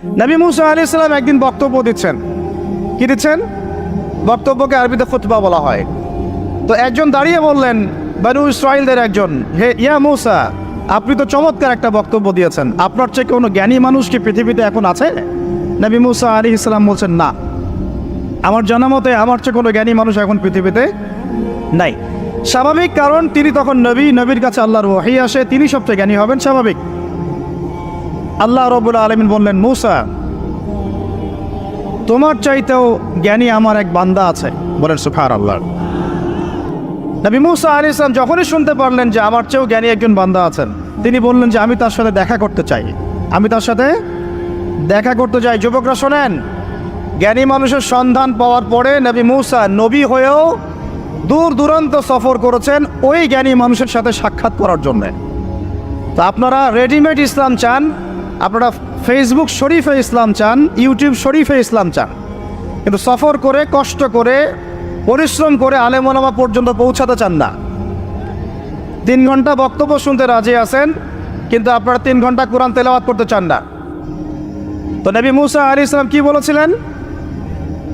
নবী মুসা আলাইহিস সালাম একদিন বক্তব্য দিচ্ছেন। কি দিচ্ছেন? বক্তব্যকে আরবিতে খুতবা বলা হয়। তো একজন দাঁড়িয়ে বললেন, বনু ইসরাইলদের একজন, হে ইয়া মুসা, আপনি তো চমৎকার একটা বক্তব্য দিয়েছেন, আপনার চেয়ে কোনো জ্ঞানী মানুষ কি পৃথিবীতে এখন আছে? নবী মুসা আলাইহিস সালাম বলছেন, না, আমার জানা মতে আমার চেয়ে কোনো জ্ঞানী মানুষ এখন পৃথিবীতে নাই। স্বাভাবিক, কারণ তিনি তখন নবী, নবীর কাছে আল্লাহর ওহী আসে, তিনি সবচেয়ে জ্ঞানী হবেন, স্বাভাবিক। আল্লাহ রাব্বুল আলামিন বললেন, মুসা, তোমার চাইতেও জ্ঞানী আমার এক বান্দা আছে। বলেন সুবহানাল্লাহ। নবী মুসা আলাইহিস সালাম যখনই শুনতে পারলেন যে আমার চেয়েও জ্ঞানী একজন বান্দা আছেন, তিনি বললেন যে আমি তার সাথে দেখা করতে চাই, আমি তার সাথে দেখা করতে চাই। যুবকরা শোনেন, জ্ঞানী মানুষের সন্ধান পাওয়ার পরে নবী মুসা নবী হয়েও দূর দূরান্ত সফর করেছেন ওই জ্ঞানী মানুষের সাথে সাক্ষাৎ করার জন্যে। তো আপনারা রেডিমেড ইসলাম চান, আপনারা ফেসবুক শরীফে ইসলাম চান, ইউটিউব শরীফে ইসলাম চান, কিন্তু সফর করে, কষ্ট করে, পরিশ্রম করে আলেম ওলামা পর্যন্ত পৌঁছাতে চান না। 3 ঘন্টা বক্তব্য শুনতে রাজি আছেন, কিন্তু আপনারা 3 ঘন্টা কোরআন তেলাওয়াত করতে চান না। তো নবী মুসা আলাইহিস সালাম কি বলেছিলেন?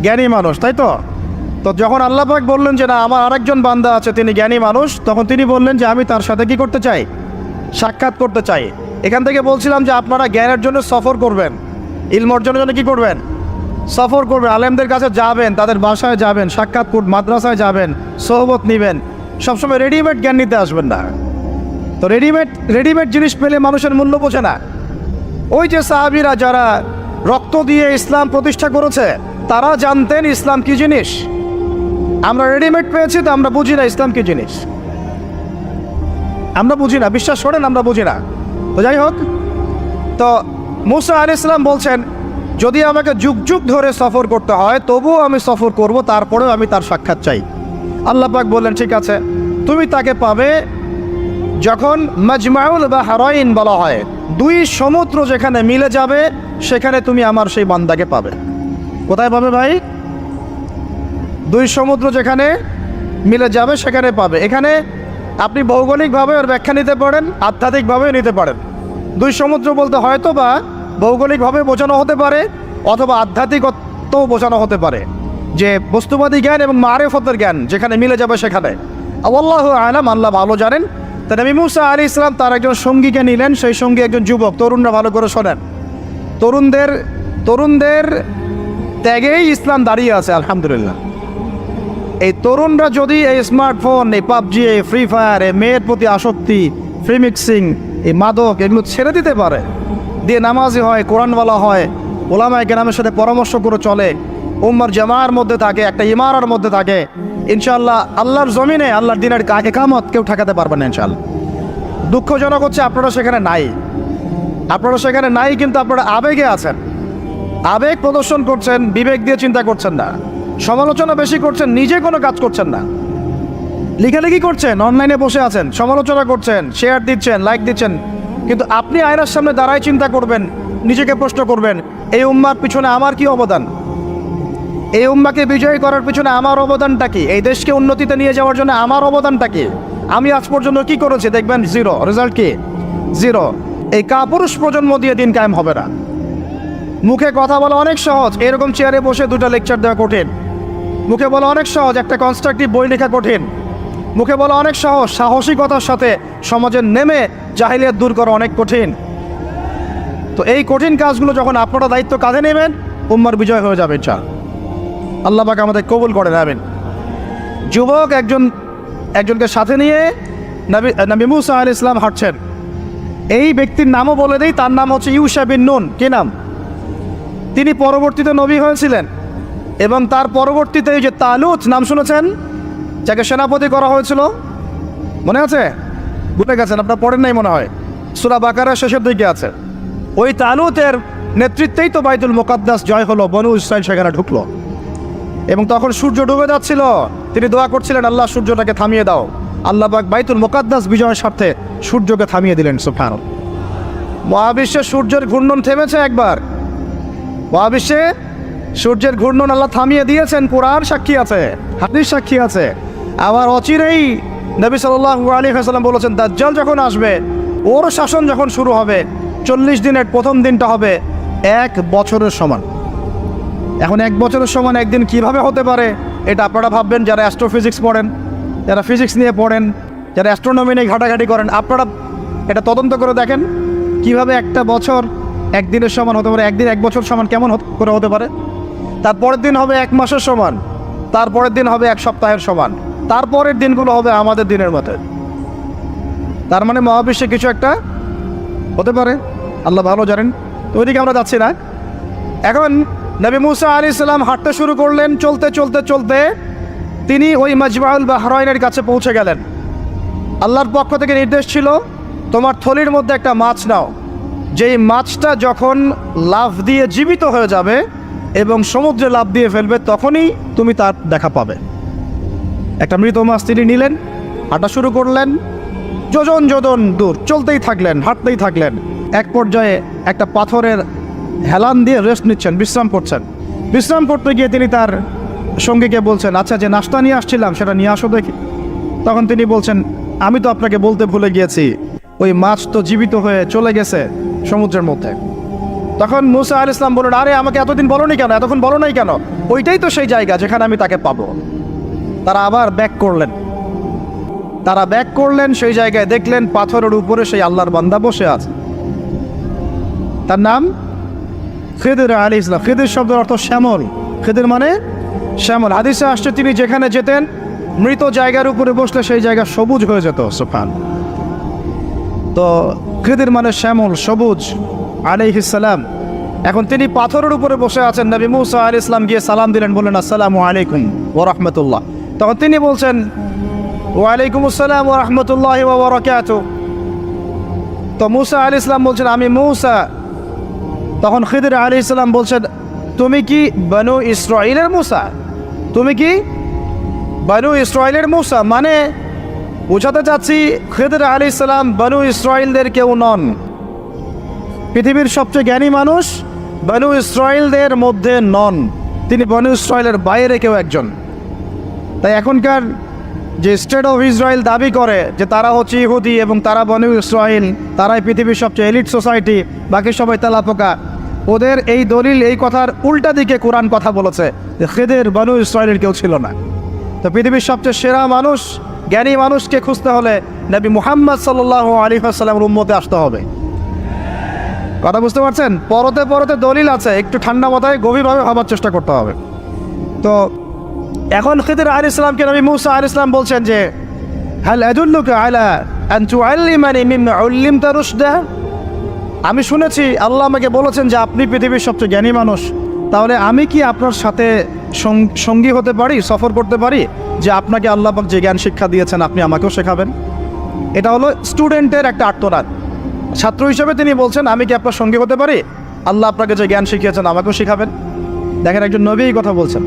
জ্ঞানী মানুষ, তাই তো? তো যখন আল্লাহ পাক বললেন যে না, আমার আরেকজন বান্দা আছে, তিনি জ্ঞানী মানুষ, তখন তিনি বললেন যে আমি তার সাথে কি করতে চাই? সাক্ষাৎ করতে চাই। এখান থেকে বলছিলাম যে আপনারা জ্ঞানের জন্য সফর করবেন, ইলম অর্জনের জন্য কি করবেন? সফর করবেন, আলেমদের কাছে যাবেন, তাদের বাসায় যাবেন, সাক্ষাৎ করবেন, মাদ্রাসায় যাবেন, সোহবত নেবেন। সবসময় রেডিমেড জ্ঞান নিতে আসবেন না। তো রেডিমেড জিনিস পেলে মানুষের মূল্য বোঝে না। ওই যে সাহাবীরা যারা রক্ত দিয়ে ইসলাম প্রতিষ্ঠা করেছে, তারা জানতেন ইসলাম কি জিনিস। আমরা রেডিমেড পেয়েছি, তো আমরা বুঝি না ইসলাম কি জিনিস, আমরা বুঝি না, বিশ্বাস করেন, আমরা বুঝি না। তো যাই হোক, তো মুসা আলাইহিস সালাম বলছেন, যদি আমাকে যুগ যুগ ধরে সফর করতে হয় তবুও আমি সফর করব, তারপরেও আমি তার সাক্ষাৎ চাই। আল্লাহ পাক বললেন, ঠিক আছে, তুমি তাকে পাবে যখন মাজমাউল বাহরাইন বলা হয়, 2 সমুদ্র যেখানে মিলে যাবে সেখানে তুমি আমার সেই বান্দাকে পাবে। কোথায় পাবে ভাই? 2 সমুদ্র যেখানে মিলে যাবে সেখানে পাবে। এখানে আপনি ভৌগোলিকভাবে ওর ব্যাখ্যা নিতে পারেন, আধ্যাত্মিকভাবেও নিতে পারেন। 2 সমুদ্র বলতে হয়তো বা ভৌগোলিকভাবে বোঝানো হতে পারে, অথবা আধ্যাত্মিকত্বও বোঝানো হতে পারে, যে বস্তুবাদী জ্ঞান এবং মারিফতের জ্ঞান যেখানে মিলে যাবে সেখানে। আল্লাহু আ'লাম, আল্লাহ ভালো জানেন। তা নবী মুসা আলাইহিস সালাম তার একজন সঙ্গীকে নিলেন, সেই সঙ্গী একজন যুবক। তরুণরা ভালো করে শোনেন, তরুণদের ত্যাগেই ইসলাম দাঁড়িয়ে আছে, আলহামদুলিল্লাহ। এই তরুণরা যদি এই স্মার্টফোন, এই পাবজি, এই ফ্রি ফায়ার, এই মেয়ের প্রতি আসক্তি, ফ্রি মিক্সিং, এই মাদক, এগুলো ছেড়ে দিতে পারে, দিয়ে নামাজি হয়, কোরআনওয়ালা হয়, ওলামায়ে কেরামের সাথে পরামর্শ করে চলে, উম্মার জামার মধ্যে থাকে, একটা ইমারার মধ্যে থাকে, ইনশাআল্লাহ আল্লাহর জমিনে আল্লাহর দিনের ইকামত কেউ ঠেকাতে পারবে না ইনশাআল্লাহ। দুঃখজনক হচ্ছে আপনারা সেখানে নাই, কিন্তু আপনারা আবেগে আছেন, আবেগ প্রদর্শন করছেন, বিবেক দিয়ে চিন্তা করছেন না, সমালোচনা বেশি করছেন, নিজে কোনো কাজ করছেন না, লেখালেখি করছেন, অনলাইনে বসে আছেন, সমালোচনা করছেন, শেয়ার দিচ্ছেন, লাইক দিচ্ছেন, কিন্তু আপনি আয়নার সামনে দাঁড়ায় চিন্তা করবেন, নিজেকে প্রশ্ন করবেন, এই উম্মার পিছনে আমার কি অবদান? এই উম্মাকে বিজয়ী করার পিছনে আমার অবদানটা কি? এই দেশকে উন্নতিতে নিয়ে যাওয়ার জন্য আমার অবদানটা কি? আমি আজ পর্যন্ত কি করেছি? দেখবেন জিরো, রেজাল্ট কি? জিরো। এই কাপুরুষ প্রজন্ম দিয়ে দিন কায়েম হবে না। মুখে কথা বলা অনেক সহজ, এরকম চেয়ারে বসে 2টা লেকচার দেওয়া কঠিন। মুখে বলা অনেক সহজ, একটা কনস্ট্রাকটিভ বই লেখা কঠিন। মুখে বলা অনেক সহজ, সাহসিকতার সাথে সমাজে নেমে জাহিলিয়াত দূর করা অনেক কঠিন। তো এই কঠিন কাজগুলো যখন আপনারা দায়িত্ব কাঁধে নেবেন, উম্মার বিজয় হয়ে যাবে ইনশাআল্লাহ। আল্লাহ পাক আমাদের কবুল করে নেবেন। যুবক একজনকে সাথে নিয়ে নবী মুসা আলাইহিস সালাম হাঁটছেন। এই ব্যক্তির নামও বলে দেই, তার নাম হচ্ছে ইউশা বিন নুন। কি নাম? তিনি পরবর্তীতে নবী হয়েছিলেন, এবং তার পরবর্তীতে এই যে তালুত নাম শুনেছেন, যাকে সেনাপতি করা হয়েছিল, মনে আছে? ভুলে গেছেন, আপনার পড়েন নাই মনে হয়, সূরা বাকারার শেষের দিকে আছে। ওই তালুতের নেতৃত্বেই তো বাইতুল মুকাদ্দাস জয় হলো, বনু ইসরাইল সেখানে ঢুকলো। এবং তখন সূর্য ডুবে যাচ্ছিল, তিনি দোয়া করছিলেন, আল্লাহ সূর্যটাকে থামিয়ে দাও। আল্লাহ পাক বাইতুল মুকাদ্দাস বিজয়ের স্বার্থে সূর্যকে থামিয়ে দিলেন। সুবহানাল্লাহ। মহাবিশ্বে সূর্যের ঘূর্ণন থেমেছে একবার, মহাবিশ্বে সূর্যের ঘূর্ণন আল্লাহ থামিয়ে দিয়েছেন। কোরআন সাক্ষী আছে, হাদিস সাক্ষী আছে। আবার অচিরেই নবী সাল্লাল্লাহু আলাইহি ওয়াসাল্লাম বলেছেন, দাজ্জাল যখন আসবে, ওর শাসন যখন শুরু হবে, 40 দিনের প্রথম দিনটা হবে 1 বছরের সমান। এখন 1 বছরের সমান একদিন কিভাবে হতে পারে এটা আপনারা ভাববেন, যারা অ্যাস্ট্রোফিজিক্স পড়েন, যারা ফিজিক্স নিয়ে পড়েন, যারা অ্যাস্ট্রোনমি নিয়ে ঘাটাঘাটি করেন, আপনারা এটা তদন্ত করে দেখেন কিভাবে একটা বছর একদিনের সমান হতে পারে, একদিন 1 বছর সমান কেমন করে হতে পারে। তারপরের দিন হবে 1 মাসের সমান, তারপরের দিন হবে 1 সপ্তাহের সমান, তারপরের দিনগুলো হবে আমাদের দিনের মতো। তার মানে মহাবিশ্বে কিছু একটা হতে পারে, আল্লাহ ভালো জানেন। তো ওইদিকে আমরা যাচ্ছি না। এখন নবী মুসা আলাইহিস সালাম হাঁটতে শুরু করলেন। চলতে চলতে চলতে তিনি ওই মাজমাউল বাহরাইনের কাছে পৌঁছে গেলেন। আল্লাহর পক্ষ থেকে নির্দেশ ছিল, তোমার থলির মধ্যে একটা মাছ নাও, যেই মাছটা যখন লাফ দিয়ে জীবিত হয়ে যাবে এবং সমুদ্রে লাফ দিয়ে ফেলবে তখনই তুমি তার দেখা পাবে। একটা মৃত মাছ তিনি নিলেন, হাঁটা শুরু করলেন। যোজন যোজন দূর চলতেই থাকলেন, হাঁটতেই থাকলেন। এক পর্যায়ে একটা পাথরের হেলান দিয়ে রেস্ট নিচ্ছেন, বিশ্রাম করছেন। বিশ্রাম করতে গিয়ে তিনি তার সঙ্গীকে বলছেন, আচ্ছা যে নাস্তা নিয়ে আসছিলাম সেটা নিয়ে আসো দেখি। তখন তিনি বলছেন, আমি তো আপনাকে বলতে ভুলে গিয়েছি, ওই মাছ তো জীবিত হয়ে চলে গেছে সমুদ্রের মধ্যে। তখন মুসা আলাইহিস সালাম বললেন, আরে আমাকে এতদিন বলোনি কেন, এতক্ষণ বলো নাই কেন? ওইটাই তো সেই জায়গা যেখানে আমি তাকে পাবো। তারা আবার ব্যাক করলেন, সেই জায়গায় দেখলেন পাথরের উপরে সেই আল্লাহর বান্দা বসে আছে। তার নাম খিদির আলাইহিস সালাম। খিদির শব্দের অর্থ শ্যামল, খিদির মানে শ্যামল। হাদিসে আসছে তিনি যেখানে যেতেন মৃত জায়গার উপরে বসলে সেই জায়গা সবুজ হয়ে যেত। সুবহান। তো খিদির মানে শ্যামল, সবুজ আলাইহিস সালাম। এখন তিনি পাথরের উপরে বসে আছেন। নবী মুসা আলাইহিস সালাম গিয়ে সালাম দিলেন, বললেন আসসালামু আলাইকুম ওয়া রাহমাতুল্লাহ। তখন তিনি বলছেন, ওয়ালাইকুম আসসালাম ওয়া রাহমাতুল্লাহি ওয়া বারাকাতুহু। তো মুসা আলাইহিস সালাম বলছেন, আমি মুসা। তখন খিদির আলাইহিস সালাম বলছেন, তুমি কি বনু ইসরাইলের মুসা? তুমি কি বনু ইসরাইলের মুসা? মানে বোঝাতে চাচ্ছি খিদির আলাইহিস সালাম বনু ইসরাইলদের কেউ নন। পৃথিবীর সবচেয়ে জ্ঞানী মানুষ বনু ইসরাইলদের মধ্যে নন, তিনি বনু ইসরাইলের বাইরে কেউ একজন। তাই এখনকার যে স্টেট অফ ইসরায়েল দাবি করে যে তারা হচ্ছে ইহুদি এবং তারা বনু ইসরাইল, তারাই পৃথিবীর সবচেয়ে এলিট সোসাইটি, বাকি সবাই তেলাপোকা, ওদের এই দলিল, এই কথার উল্টা দিকে কোরআন কথা বলেছে যে খিদির বনু ইসরায়েলের কেউ ছিল না। তো পৃথিবীর সবচেয়ে সেরা মানুষ, জ্ঞানী মানুষকে খুঁজতে হলে নবী মুহাম্মদ সাল্লাল্লাহু আলাইহি ওয়াসাল্লামের উম্মতে আসতে হবে। কথা বুঝতে পারছেন? পরতে পরতে দলিল আছে, একটু ঠান্ডা মাথায় গভীরভাবে ভাবার চেষ্টা করতে হবে। তো এখন খিদির আলাইহিস সালামকে নবী মুসা আলাইহিস সালাম বলছেন যে, হাল আদুল্লুকা আলা আন তুআল্লিমানি মিম্মা উল্লিমতা রুশদা। আমি শুনেছি আল্লাহ আমাকে বলেছেন যে আপনি পৃথিবীর সবচেয়ে জ্ঞানী মানুষ, তাহলে আমি কি আপনার সাথে সঙ্গী হতে পারি, সফর করতে পারি, যে আপনাকে আল্লাহ পাক যে জ্ঞান শিক্ষা দিয়েছেন আপনি আমাকেও শেখাবেন? এটা হলো স্টুডেন্টের একটা আর্তনাদ। ছাত্র হিসেবে তিনি বলছেন, আমি কি আপনার সঙ্গী হতে পারি? আল্লাহ আপনাকে যে জ্ঞান শিখিয়েছেন আমাকেও শেখাবেন। দেখেন, একজন নবী এই কথা বলছেন।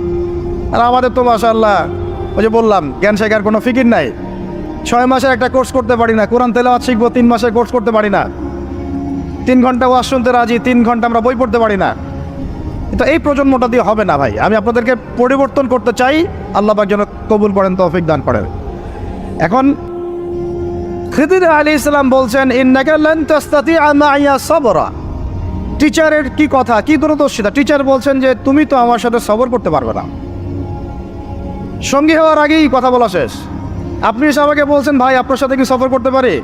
আর আমাদের তো মাশাআল্লাহ, ওই যে বললাম, জ্ঞান শেখার কোনো ফিকির নাই। 6 মাসের একটা কোর্স করতে পারি না, কোরআন তেলাওয়াত শিখবো 3 মাসের কোর্স করতে পারি না, 3 ঘন্টা ওয়াজ শুনতে রাজি, 3 ঘন্টা আমরা বই পড়তে পারি না। তো এই প্রজন্মটা দিয়ে হবে না ভাই। আমি আপনাদেরকে পরিবর্তন করতে চাই, আল্লাহ পাক যেন কবুল করেন, তৌফিক দান করেন। এখন খিদির আলাইহিস সালাম বলছেন, ইন্নাকা লান তাস্তাতিআ মাইয়া সাবরা। টিচারের কি কথা, কি দূরদর্শিতা! টিচার বলছেন যে তুমি তো আমার সাথে সবর করতে পারবে না। সঙ্গী হওয়ার আগেই কথা বলা শেষ। আপনি এসে আমাকে বলছেন, ভাই আপনার সাথে কি সফর করতে পারি,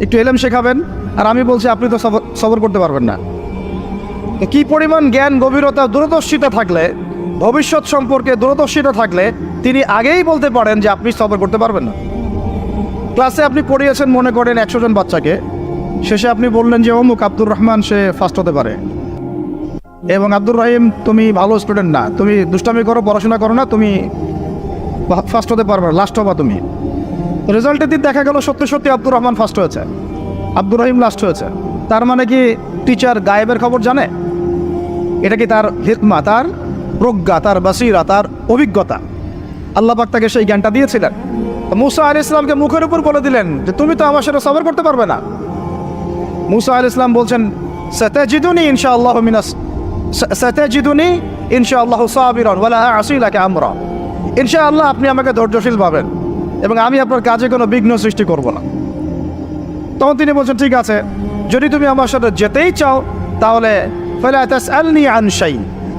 একটু এলেম শেখাবেন, আর আমি বলছি আপনি তো সবর করতে পারবেন না। তো কি পরিমাণ জ্ঞান, গভীরতা, দূরদর্শিতা থাকলে, ভবিষ্যৎ সম্পর্কে দূরদর্শিতা থাকলে তিনি আগেই বলতে পারেন যে আপনি সবর করতে পারবেন না। ক্লাসে আপনি পড়িয়েছেন মনে করেন 100 জন বাচ্চাকে, শেষে আপনি বললেন যে অমুক আব্দুর রহমান সে ফার্স্ট হতে পারে, এবং আব্দুর রহিম তুমি ভালো স্টুডেন্ট না, তুমি দুষ্টামি করো, পড়াশোনা করো না, তুমি ফার্স্ট হতে পারবে না, লাস্ট হবা তুমি। রেজাল্টের দিন দেখা গেল সত্যি সত্যি আব্দুর রহমান ফার্স্ট হয়েছে, আব্দুর রহিম লাস্ট হয়েছে। তার মানে কি টিচার গায়েবের খবর জানে? এটা কি তার হিকমা, তার প্রজ্ঞা, তার বাসিরা, তার অভিজ্ঞতা? আল্লাহ পাক তাকে সেই জ্ঞানটা দিয়েছিলেন। মুসা আলাইহিস সালামকে মুখের উপর বলে দিলেন যে তুমি তো আমার সাথে সবর করতে পারবে না। মুসা আলাইহিস সালাম বলছেন, সাতাজিদুনি ইনশাআল্লাহু মিনাস সাতাজিদুনি ইনশাআল্লাহু সাবিরান ওয়ালা আসি লাকা আমরা। ইনশাআল্লাহ আপনি আমাকে ধৈর্যশীল পাবেন এবং আমি আপনার কাজে কোনো বিঘ্ন সৃষ্টি করব না। তখন তিনি বলছেন, ঠিক আছে, যদি তুমি আমার সাথে যেতেই চাও তাহলে ফালা তাসআলনি আন শাই,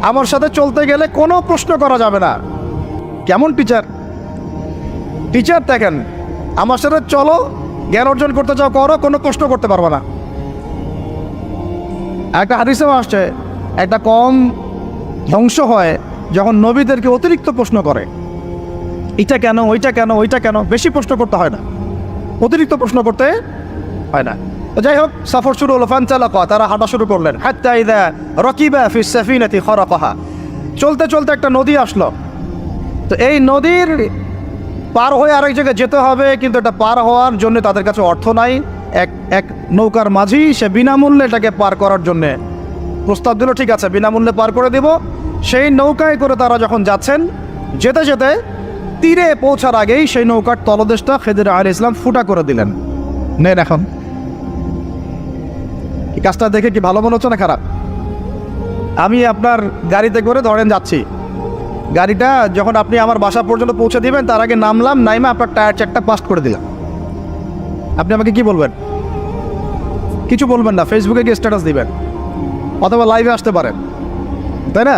আমার সাথে চলতে গেলে কোনো প্রশ্ন করা যাবে না। কেমন টিচার! টিচার দেখেন, আমার সাথে চলো, জ্ঞান অর্জন করতে চাও করো, কোনো প্রশ্ন করতে পারবে না। একটা হাদিসেও আসছে, একটা কম ধ্বংস হয় যখন নবীদেরকে অতিরিক্ত প্রশ্ন করে, এটা কেন, ওইটা কেন, ওইটা কেন, বেশি প্রশ্ন করতে হয় না, অতিরিক্ত প্রশ্ন করতে হয় না। তো যাই হোক, সফর শুরু হলো। ফানতালাকা, তারা হাঁটা শুরু করলেন। হাত্তা ইযা রাকিবা ফিস সাফিনাতি খারাকাহা, চলতে চলতে একটা নদী আসলো। তো এই নদীর পার হয়ে আরেক জায়গায় যেতে হবে, কিন্তু এটা পার হওয়ার জন্য তাদের কাছে অর্থ নাই। এক নৌকার মাঝি, সে বিনামূল্যে এটাকে পার করার জন্যে প্রস্তাব দিল, ঠিক আছে বিনামূল্যে পার করে দেব। সেই নৌকায় করে তারা যখন যাচ্ছেন, যেতে যেতে তীরে পৌঁছার আগেই সেই নৌকার তলদেশটা খিদির আলাইহিস সালাম ফুটা করে দিলেন। নেন এখন, এই কাজটা দেখে কি ভালো মনে হচ্ছে না খারাপ? আমি আপনার গাড়িতে করে ধরেন যাচ্ছি, গাড়িটা যখন আপনি আমার বাসা পর্যন্ত পৌঁছে দিবেন, তার আগে নামলাম, নাইমা আপনার টায়ার চেকটা পাস্ট করে দিলাম, আপনি আমাকে কি বলবেন? কিছু বলবেন না, ফেসবুকে গিয়ে স্ট্যাটাস দিবেন অথবা লাইভে আসতে পারেন, তাই না?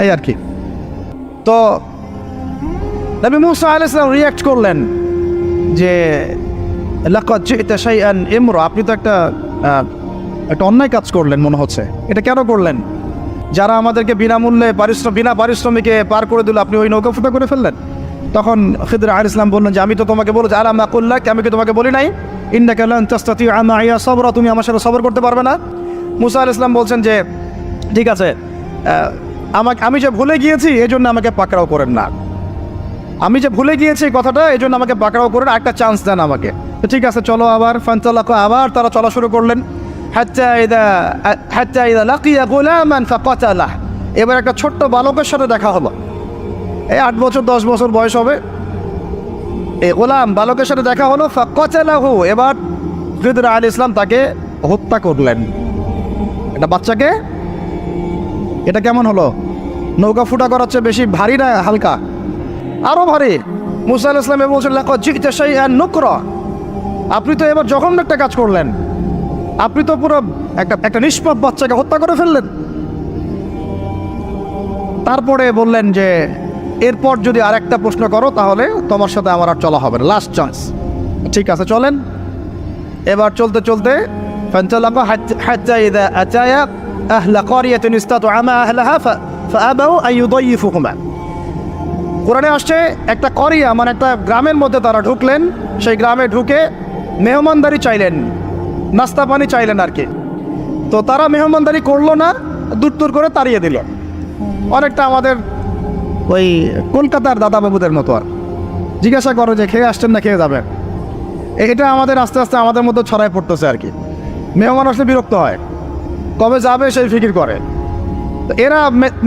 এই আর কি। তো নবী মুসা আলাইহিস সালাম রিঅ্যাক্ট করলেন যে লাকাদ জি'তা শাইআন ইমরা, আপনি তো একটা অন্যায় কাজ করলেন মনে হচ্ছে। এটা কেন করলেন? যারা আমাদেরকে বিনামূল্যে বিনা পারিশ্রমিকে পার করে দিল, আপনি ওই নৌকা ফুটা করে ফেললেন। তখন খিদির আলাইহিস সালাম বললেন যে আমি তো তোমাকে বলেছি, আলাম আকুল লাক, আমি কি তোমাকে বলি নাই ইন্নাকা লান তাসতাতিআ মাইয়া সাবরা, তুমি আমার সাথে সবর করতে পারবে না? মুসা আলাইহিস সালাম বলছেন যে ঠিক আছে, আমি যে ভুলে গিয়েছি এই জন্য আমাকে পাকড়াও করেন না, আমি যে ভুলে গিয়েছি কথাটা, এই জন্য আমাকে পাকড়াও করেন, একটা চান্স দেন আমাকে। তো ঠিক আছে চলো। আবার ফানতালাকা, আবার তারা চলা শুরু করলেন। হাত্তা ইযা লাকিয়া গুলামান ফাকাতালাহ, এবার একটা ছোট্ট বালকের সাথে দেখা হলো। এই 8 বছর 10 বছর বয়স হবে, এই গোলাম বালকের সাথে দেখা হলো। ফাকাতালাহু, এবার খিদির আলাইহিস সালাম তাকে হত্যা করলেন। এটা বাচ্চাকে, এটা কেমন হলো? নৌকা ফুটা করার চেয়ে বেশি ভারী না হালকা? আরো ভারী। মুসা আলাইহিস সালাম বলছেন লাকাদ জি'তা শাইআন নুকরা, আপনি তো এবার জঘন্য একটা কাজ করলেন, আপনি তো পুরো একটা নিষ্পাপ বাচ্চাকে হত্যা করে ফেললেন। তারপরে বললেন যে এরপর যদি আরেকটা প্রশ্ন করো তাহলে তোমার সাথে আমার আর চলা হবে না, লাস্ট চান্স। ঠিক আছে চলেন। এবার চলতে চলতে ফানতালাকা হাত্তা ইযা আতায়া আহলা ক্বরিয়াতিন ইসতাতআমা আহলাহা ফাআবাউ আন ইউদাইফুহুমা, কোরআনে আসছে একটা করিয়া মানে একটা গ্রামের মধ্যে তারা ঢুকলেন। সেই গ্রামে ঢুকে মেহমানদারি চাইলেন, নাস্তা পানি চাইলেন আর কি। তো তারা মেহমানদারি করলো না, দূর করে তাড়িয়ে দিল। অনেকটা আমাদের ওই কলকাতার দাদাবাবুদের মতো। আর জিজ্ঞাসা করো যে খেয়ে আসছেন না খেয়ে যাবেন, এটা আমাদের আস্তে আস্তে আমাদের মধ্যে ছড়ায় পড়তেছে আর কি। মেহমান আসলে বিরক্ত হয়, কবে যাবে সেই ফিকির করে। তো এরা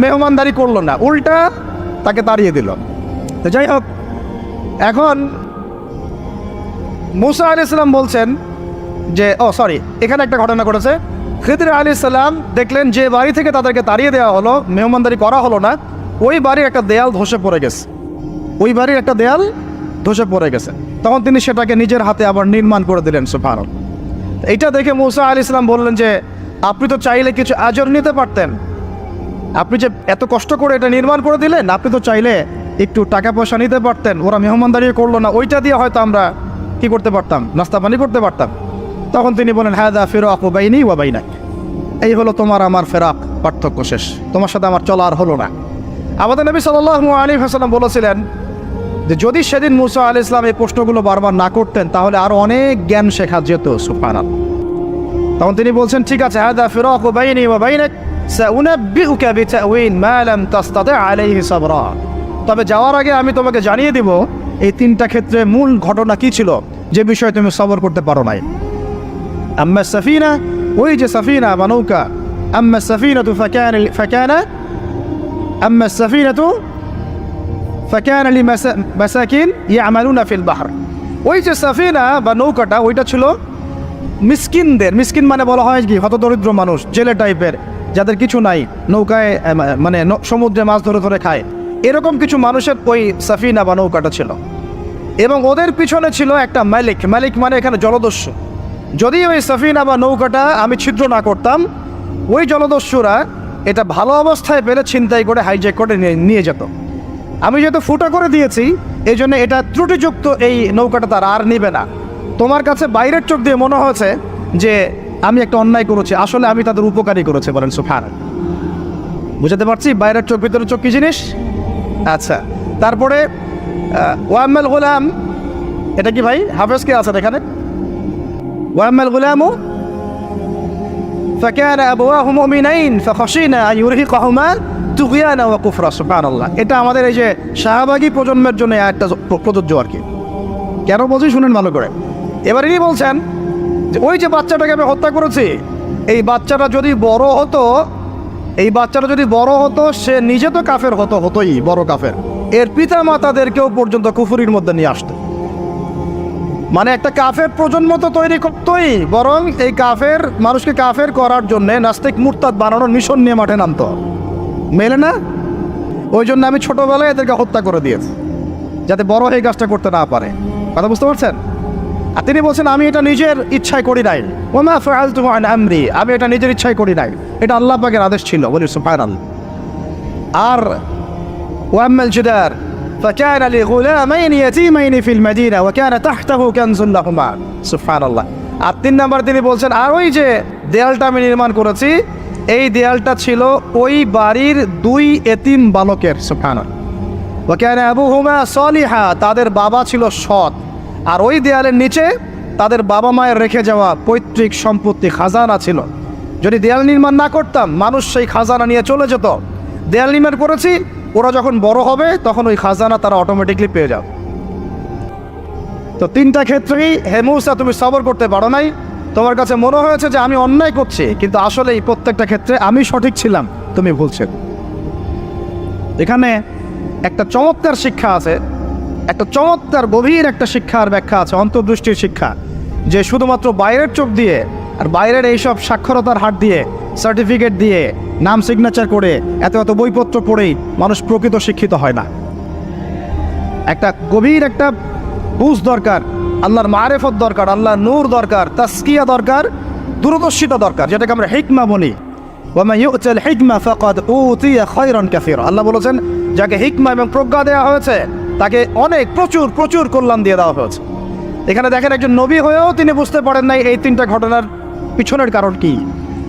মেহমানদারি করলো না, উল্টা তাকে তাড়িয়ে দিল। তো যাই হোক, এখন মুসা আলাইহিস সালাম বলছেন যে এখানে একটা ঘটনা ঘটেছে। খিদির আলাইহিস সালাম দেখলেন যে বাড়ি থেকে তাদেরকে তাড়িয়ে দেওয়া হলো, মেহমানদারি করা হলো না, ওই বাড়ির একটা দেয়াল ধসে পড়ে গেছে, ওই বাড়ির একটা দেয়াল ধসে পড়ে গেছে। তখন তিনি সেটাকে নিজের হাতে আবার নির্মাণ করে দিলেন। সুবহানাল্লাহ। এইটা দেখে মুসা আলাইহিস সালাম বললেন যে আপনি তো চাইলে কিছু আজর নিতে পারতেন, আপনি যে এত কষ্ট করে এটা নির্মাণ করে দিলেন, আপনি তো চাইলে একটু টাকা পয়সা নিতে পারতেন। ওরা মেহমানদারি করলো না, ওইটা দিয়ে হয়তো আমরা কি করতে পারতাম, নাস্তা পানি করতে পারতাম। তখন তিনি বলেন হাযা ফিরাকু বাইনি ওয়া বাইনাক, এই হলো তোমার আমার ফেরাক, পার্থক্য শেষ, তোমার সাথে আমার চলা আর হলো না। আমাদের নবী সাল্লাল্লাহু আলাইহি ওয়াসাল্লাম বলেছিলেন যে যদি সেদিন মুসা আলাইহিস সালাম এই প্রশ্নগুলো বারবার না করতেন তাহলে আরো অনেক জ্ঞান শেখা যেত। সুবহানাল্লাহ। তখন তিনি বলছেন ঠিক আছে, হাযা ফিরাকু বাইনি ওয়া বাইনাক সাউনাব্বিউকা বিতাউইল মা লাম তাসতাতি আলাইহি সাবরা, তবে যাওয়ার আগে আমি তোমাকে জানিয়ে দিব এই 3টা ক্ষেত্রে মূল ঘটনা কি ছিল যে বিষয়ে তুমি সবর করতে পারো নাই। আম্মা সাফিনা, ওই যে সাফিনা বা নৌকা, আম্মা সাফিনাতু ফাকানা লিমাসাকিন ইয়ামালুনা ফিল বাহর, ওই যে সাফিনা বা নৌকাটা ওইটা ছিল মিসকিনদের, মিসকিন মানে বলা হয় কি হতদরিদ্র মানুষ, জেলে টাইপের, যাদের কিছু নাই, নৌকায় মানে সমুদ্রে মাছ ধরে ধরে খায়, এরকম কিছু মানুষের ওই সাফিনা বা নৌকাটা ছিল। এবং ওদের পিছনে ছিল একটা মালিক, মালিক মানে এখানে জলদস্যু। যদি ওই সাফিনা বা নৌকাটা আমি ছিদ্র না করতাম ওই জলদস্যুরা এটা ভালো অবস্থায় পেলে ছিনতাই করে হাইজ্যাক করে নিয়ে যেত। আমি যেহেতু ফুটা করে দিয়েছি এই জন্য এটা ত্রুটিযুক্ত এই নৌকাটা তারা আর নেবে না। তোমার কাছে বাইরের চোখ দিয়ে মনে হয়েছে যে আমি একটা অন্যায় করেছি, আসলে আমি তাদের উপকারী করেছি। বলেন সুবহানাল্লাহ। বুঝাতে পারছি বাইরের চোখ ভিতরের চোখ কি জিনিস? আচ্ছা, তারপরে ওয়াম্মাল গুলাম, এটা কি ভাই হাফেজ কে আছেন এখানে? ওয়াম্মাল গুলামু ফাকানা আবওয়াহু মুমিনাইন ফাখাশিনা আন ইউরহিকাহুমা তুগয়ানা ওয়া কুফরা। সুবহানাল্লাহ। এটা আমাদের এই যে শাহবাগী প্রজন্মের জন্য একটা প্রযোজ্য আর কি। কেন বলছি শুনেন ভালো করে। এবার ইনি বলছেন যে ওই যে বাচ্চাটাকে আমি হত্যা করেছি, এই বাচ্চাটা যদি বড় হতো সে নিজে তো কাফের হতোই বড় কাফের, এর পিতা মাতাদেরকেও পর্যন্ত কুফরির মধ্যে নিয়ে আসতো। মানে একটা কাফের প্রজন্ম তো তৈরি করতোই, বরং এই কাফের মানুষকে কাফের করার জন্যে নাস্তিক মুরতাদ বানানোর মিশন নিয়ে মাঠে নামতো। মেলে না? ওই জন্য আমি ছোটোবেলায় এদেরকে হত্যা করে দিয়েছি যাতে বড় হয়ে কাজটা করতে না পারে। কথা বুঝতে পারছেন? আর তিনি বলছেন আমি এটা নিজের ইচ্ছায় করি নাই, ওমা ফাআলতু আন আমরি, আমি এটা নিজের ইচ্ছায় করি নাই, এটা আল্লাহ পাকের আদেশ ছিল। বলি সুবহানাল্লাহ। আর ওয়াম্মাল জিদার ফাকানা লিগুলামাইনি ইয়াতীমাইনি ফিল মাদিনা ওয়া কানা তাহতাহু কানজুন লাহুমা। সুবহানাল্লাহ। আর 3 নাম্বার তিনি বলছেন আর ওই যে দেয়ালটা আমি নির্মাণ করেছি, এই দেয়ালটা ছিল ওই বাড়ির 2 এতিম বালকের। সুবহানাল্লাহ। ওয়া কানা আবুহুমা সালিহা, তাদের বাবা ছিল সৎ। আর ওই দেয়ালের নিচে তাদের বাবা মায়ের রেখে যাওয়া পৈতৃক সম্পত্তি খাজানা ছিল। যদি দেয়াল নির্মাণ না করতাম মানুষ সেই খাজানা নিয়ে চলে যেত। দেয়াল নির্মাণ করেছি, ওরা যখন বড় হবে তখন ওই খাজানা তারা অটোমেটিকলি পেয়ে যাবে। তো 3টা ক্ষেত্রেই হে মূসা তুমি সবর করতে পারো নাই, তোমার কাছে মনে হয়েছে যে আমি অন্যায় করছি, কিন্তু আসলে এই প্রত্যেকটা ক্ষেত্রে আমি সঠিক ছিলাম, তুমি ভুল ছিল। এখানে একটা চমৎকার শিক্ষা আছে, একটা চমৎকার গভীর একটা শিক্ষার ব্যাখ্যা আছে, অন্তর্দৃষ্টির শিক্ষা, যে শুধুমাত্র বাইরের চোখ দিয়ে আর বাইরের এইসব সাক্ষরতার হাত দিয়ে সার্টিফিকেট দিয়ে নাম সিগনেচার করে এত বইপত্র পড়েই মানুষ প্রকৃত শিক্ষিত হয় না। একটা গভীর একটা বুঝ দরকার, আল্লাহর মারেফত দরকার, আল্লাহর নূর দরকার, তাসকিয়া দরকার, দূরদর্শিতা দরকার, যেটাকে আমরা হিকমা বলি। ওয়ামা ইউতাল হিকমা ফাকাদ উতিয়া খায়রান কাসীরা। আল্লাহ বলেছেন যাকে হিকমা এবং প্রজ্ঞা দেওয়া হয়েছে তাকে অনেক প্রচুর কল্যাণ দিয়ে দেওয়া হয়েছে। এখানে দেখেন একজন নবী হয়েও তিনি বুঝতে পারেন নাই এই 3টা ঘটনার পিছনের কারণ কি,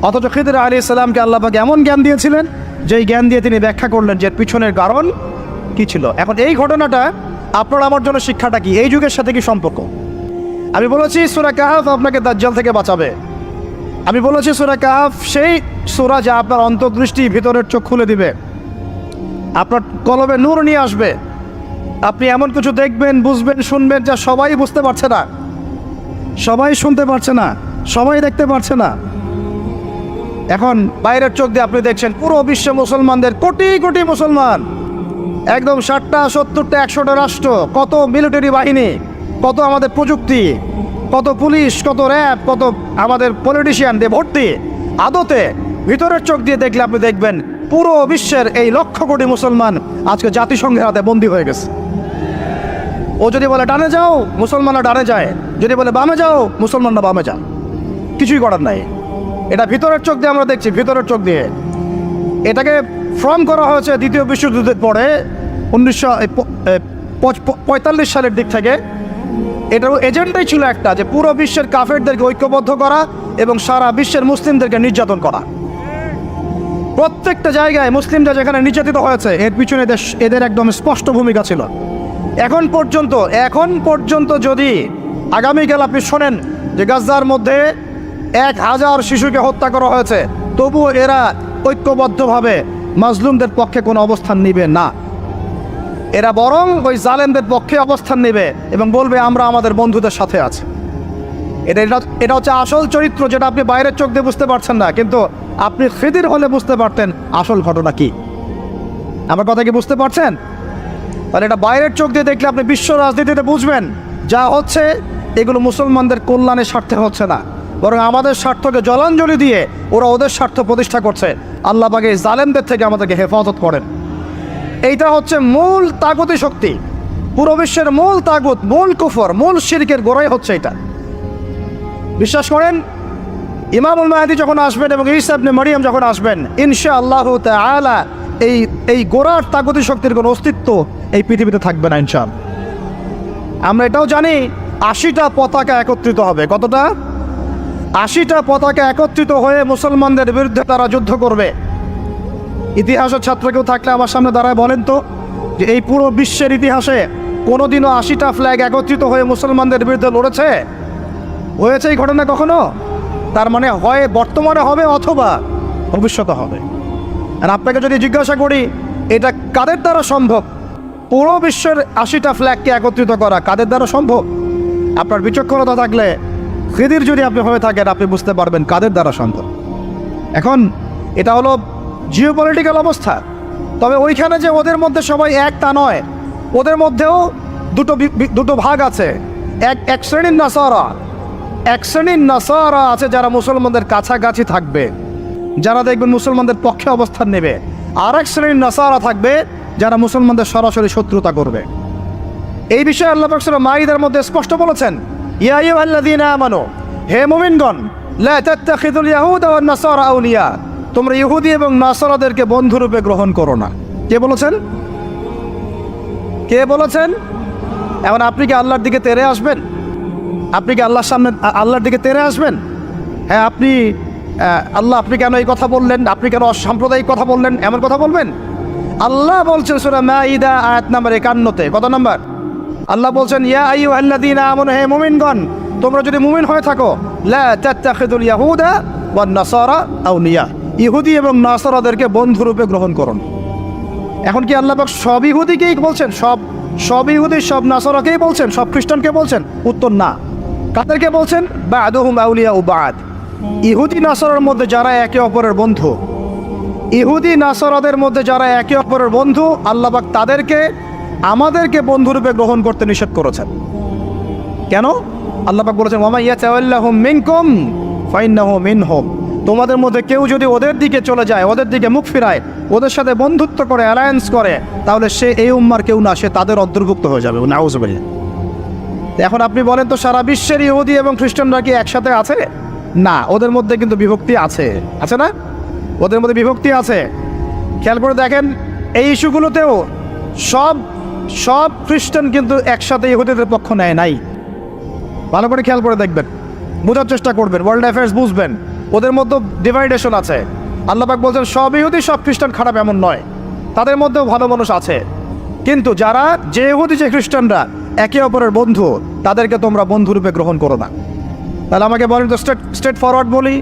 অথচ খিদর আলাইহিস সালামকে আল্লাহ পাক এমন জ্ঞান দিয়েছিলেন যেই জ্ঞান দিয়ে তিনি ব্যাখ্যা করলেন যে পিছনের কারণ কি ছিল। এখন এই ঘটনাটা আপনার আমার জন্য শিক্ষাটা কি, এই যুগের সাথে কি সম্পর্ক? আমি বলেছি সূরা কাহফ আপনাকে দাজ্জাল থেকে বাঁচাবে। আমি বলেছি সূরা কাহফ সেই সূরা যা আপনার অন্তর্দৃষ্টি ভিতরের চোখ খুলে দিবে, আপনার কলবে নূর নিয়ে আসবে। আপনি এমন কিছু দেখবেন, বুঝবেন, শুনবেন যা সবাই বুঝতে পারছে না, সবাই শুনতে পারছে না, সবাই দেখতে পারছে না। এখন বাইরের চোখ দিয়ে আপনি দেখছেন পুরো বিশ্ব মুসলমানদের, কোটি কোটি মুসলমান, একদম 60টা 70টা 100টা রাষ্ট্র, কত মিলিটারি বাহিনী, কত আমাদের প্রযুক্তি, কত পুলিশ, কত র্যাব, কত আমাদের পলিটিশিয়ান দিয়ে ভর্তি। আদতে ভিতরের চোখ দিয়ে দেখলে আপনি দেখবেন পুরো বিশ্বের এই লক্ষ কোটি মুসলমান আজকে জাতিসংঘের হাতে বন্দী হয়ে গেছে। ও যদি বলে ডানে যাও, মুসলমানরা ডানে যায়, যদি বলে বামে যাও, মুসলমানরা বামে যায়, কিছুই করার নাই। এটা ভিতরের চোখ দিয়ে আমরা দেখছি, ভিতরের চোখ দিয়ে। এটাকে ফর্ম করা হয়েছে দ্বিতীয় বিশ্বযুদ্ধের পরে 1945 সালের দিক থেকে। এটার এজেন্ডাই ছিল একটা, যে পুরো বিশ্বের কাফেরদেরকে ঐক্যবদ্ধ করা এবং সারা বিশ্বের মুসলিমদেরকে নির্যাতন করা। প্রত্যেকটা জায়গায় মুসলিমরা যেখানে নির্যাতিত হয়েছে এর পিছনে এদের একদম স্পষ্ট ভূমিকা ছিল। এখন পর্যন্ত যদি আগামীকাল আপনি শোনেন যে গাজার মধ্যে 1000 শিশুকে হত্যা করা হয়েছে, তবুও এরা ঐক্যবদ্ধভাবে মাজলুমদের পক্ষে কোনো অবস্থান নেবে না। এরা বরং ওই জালেমদের পক্ষে অবস্থান নেবে এবং বলবে আমরা আমাদের বন্ধুদের সাথে আছি। এটা হচ্ছে আসল চরিত্র, যেটা আপনি বাইরের চোখ দিয়ে বুঝতে পারছেন না, কিন্তু আপনি খিদির হলে বুঝতে পারতেন আসল ঘটনা কি। আমার কথা কি বুঝতে পারছেন? তাহলে এটা বাইরের চোখ দিয়ে দেখলে আপনি বিশ্ব রাজনীতিতে বুঝবেন যা হচ্ছে এগুলো মুসলমানদের কল্যাণের স্বার্থে হচ্ছে না, বরং আমাদের স্বার্থকে জলাঞ্জলি দিয়ে ওরা ওদের স্বার্থ প্রতিষ্ঠা করছে। আল্লাহ পাক এই জালেমদের থেকে আমাদেরকে হেফাজত করেন। এইটা হচ্ছে মূল তাগুতি শক্তি, পুরো বিশ্বের মূল তাগুত, মূল কুফর, মূল শিরকের গোড়াই হচ্ছে এটা। বিশ্বাস করেন ইমামুল মাহদী যখন আসবেন এবং ঈসা ইবনে মরিয়ম যখন আসবেন, ইনশাআল্লাহ তাআলা এই গোড়ার তাগতি শক্তির কোনো অস্তিত্ব এই পৃথিবীতে থাকবে না ইনশাআল্লাহ। আমরা এটাও জানি 80টা পতাকা একত্রিত হবে। কতটা? 80টা পতাকা একত্রিত হয়ে মুসলমানদের বিরুদ্ধে তারা যুদ্ধ করবে। ইতিহাসের ছাত্র কেউ থাকলে আমার সামনে দাঁড়ায় বলেন তো, যে এই পুরো বিশ্বের ইতিহাসে কোনোদিনও 80টা ফ্ল্যাগ একত্রিত হয়ে মুসলমানদের বিরুদ্ধে লড়েছে? হয়েছে এই ঘটনা কখনো? তার মানে হয় বর্তমানে হবে অথবা ভবিষ্যতে হবে। আর আপনাকে যদি জিজ্ঞাসা করি এটা কাদের দ্বারা সম্ভব, পুরো বিশ্বের 80টা ফ্ল্যাগকে একত্রিত করা কাদের দ্বারা সম্ভব? আপনার বিচক্ষণতা থাকলে, খিদির যদি আপনি হয়ে থাকেন, আপনি বুঝতে পারবেন কাদের দ্বারা সম্ভব। এখন এটা হলো জিওপলিটিক্যাল অবস্থা। তবে ওইখানে যে ওদের মধ্যে সবাই এক তা নয়, ওদের মধ্যেও দুটো ভাগ আছে। এক শ্রেণীর নাসারা আছে যারা মুসলমানদের কাছাকাছি থাকবে, যারা দেখবেন মুসলমানদের পক্ষে অবস্থান নেবে। আর এক শ্রেণীর নাসারা থাকবে যারা মুসলমানদের সরাসরি শত্রুতা করবে। এই বিষয়ে আল্লাহ পাক সূরা মাইদার মধ্যে স্পষ্ট বলেছেন, ইয়া আইয়ুহাল্লাযীনা আমানু, হে মুমিনগণ, লা তাত্তাখিযুল ইয়াহুদা ওয়ান নাসারা আউলিয়া, তোমরা ইহুদি এবং নাসারাদেরকে বন্ধুরূপে গ্রহণ করো না। কে বলেছেন? কে বলেছেন? এখন আপনি কি আল্লাহর দিকে তেড়ে আসবেন? আপনি কি আল্লাহর সামনে আল্লাহর দিকে তেড়ে আসবেন? হ্যাঁ, আল্লাহ আপনি কেন এই কথা বললেন, আপনি কেন অসাম্প্রদায়িক কথা বললেন, এমন কথা বলবেন? আল্লাহ বলছেন সূরা মাইদা আয়াত নাম্বার 51-তে, কত নাম্বার? আল্লাহ বলছেন, ইয়া আইয়ুহাল্লাযীনা আমানু, হে মুমিনগণ, তোমরা যদি মুমিন হয়ে থাকো, লা তাত্তাখিযুল ইয়াহুদা ওয়ান নাসারা আউলিয়া, ইহুদি এবং নাসারাদেরকে বন্ধুরূপে গ্রহণ করুন। এখন কি আল্লাহ পাক সব ইহুদিকেই বলছেন, সব ইহুদি সব নাসারাকেই বলছেন, সব খ্রিস্টানকে বলছেন? উত্তর না। কাদেরকে বলছেন? বা'দুহুম আউলিয়া ও বা'দ, ইহুদি নাসারার মধ্যে যারা একে অপরের বন্ধু, ইহুদি নাসারাদের মধ্যে যারা একে অপরের বন্ধু, আল্লাহ পাক তাদেরকে আমাদেরকে বন্ধুরূপে গ্রহণ করতে নিষেধ করেছেন। কেন? আল্লাহ পাক বলেছেন, ওয়া মা ইয়াতাওয়াল্লাহুম মিনকুম ফাইন্নাহু মিনহুম, তোমাদের মধ্যে কেউ যদি ওদের দিকে চলে যায়, ওদের দিকে মুখ ফিরায়, ওদের সাথে বন্ধুত্ব করে, অ্যালায়েন্স করে, তাহলে সে এই উম্মার কেউ না, সে তাদের অন্তর্ভুক্ত হয়ে যাবে। নাউযুবিল্লাহ। এখন আপনি বলেন তো, সারা বিশ্বের ইহুদি এবং খ্রিস্টানরা কি একসাথে আছে? না, ওদের মধ্যে কিন্তু বিভক্তি আছে, আছে না? ওদের মধ্যে বিভক্তি আছে। খেয়াল করে দেখেন, এই ইস্যুগুলোতেও সব খ্রিস্টান কিন্তু একসাথে ইহুদিদের পক্ষ নেয় নাই। ভালো করে খেয়াল করে দেখবেন, বোঝার চেষ্টা করবেন, ওয়ার্ল্ড অ্যাফেয়ার্স বুঝবেন। ওদের মধ্যে ডিভাইডেশন আছে। আল্লাহ পাক বলছেন সব ইহুদি সব খ্রিস্টান খারাপ এমন নয়, তাদের মধ্যেও ভালো মানুষ আছে। কিন্তু যে ইহুদি যে খ্রিস্টানরা একে অপরের বন্ধু, তাদেরকে তোমরা বন্ধুরূপে গ্রহণ করো না। তাহলে আমাকে বলেন তো, স্ট্রেট ফরওয়ার্ড বলি,